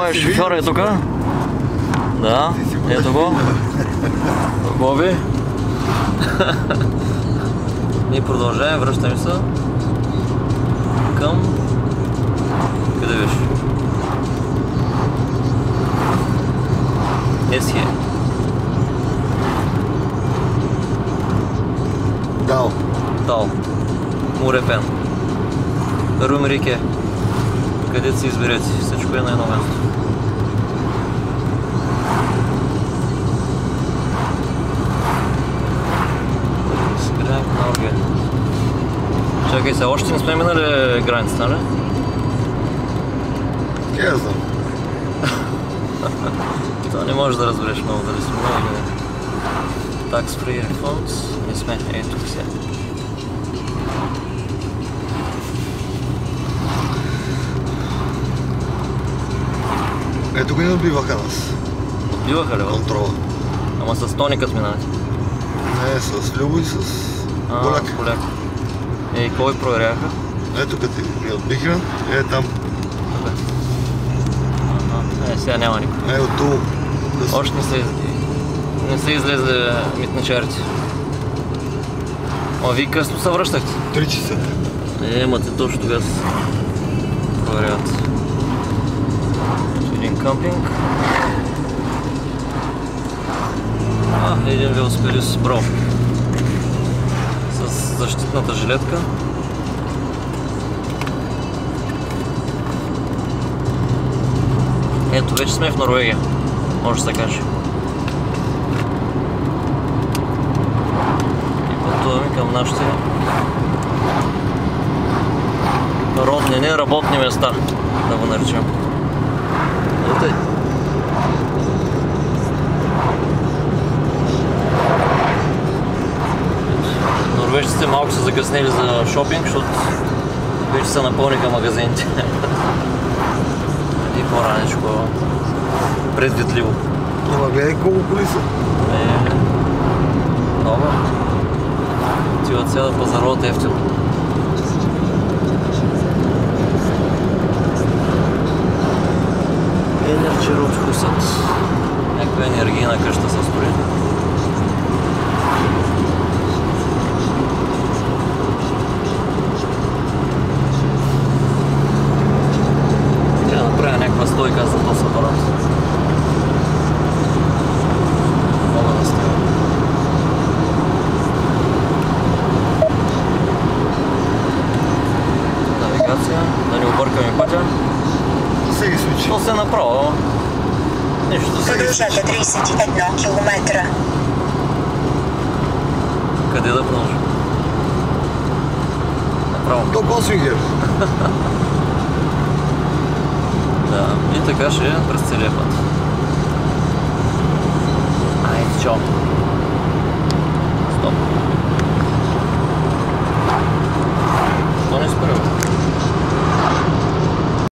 Той е шофьор е тук. Да, ето го. Боби. Ние продължаваме, връщаме се към... Къде беше? Есхе. Дал. Дал. Мурепен. Румрике. Където си изберете, всичко е на едно място. Спирянка на Орге. Чакай се, още не сме минали границата, нали? Я знам. Това не можеш да разбереш много, дали сме много или не. Tax Free Refunds. Не сме, ето сега. Ето го не отбиваха нас. Отбиваха ли? Контрола. Ама с тоникът минавате? Не, с Любо и с Поляк. Поляк. И кой проверяха? Ето като ми отбиха, там. Сега няма никой. От ту. Още не са излезли митничарите. Ама вие късно се връщахте? 3 часа. Имате точно тогава се проверяват. Един къмпинг. Един велосипедист Бро. С защитната жилетка. Ето, вече сме в Норвегия, може да се каже. И пътуваме към нашите родни, не работни места, да го наречем. Ето. Норвежците малко са закъснели за шопинг, защото вече се напълниха магазините. И по-раничко, предвидливо. Ама гледай колко коли са. Много. Отиват сега да пазаруват ефтино. Енерджи Род Хусът. Някаква енергийна къща се строи. Някаква стойка за този апарат. Мога да стоя. Навигация, да не объркаме пътя. Всеки случай. То се направо. Нищо. Продължете 31 км. Къде да продължим? Направо. До Босвингер. Да, и така ще е през целия път. Айде, чао!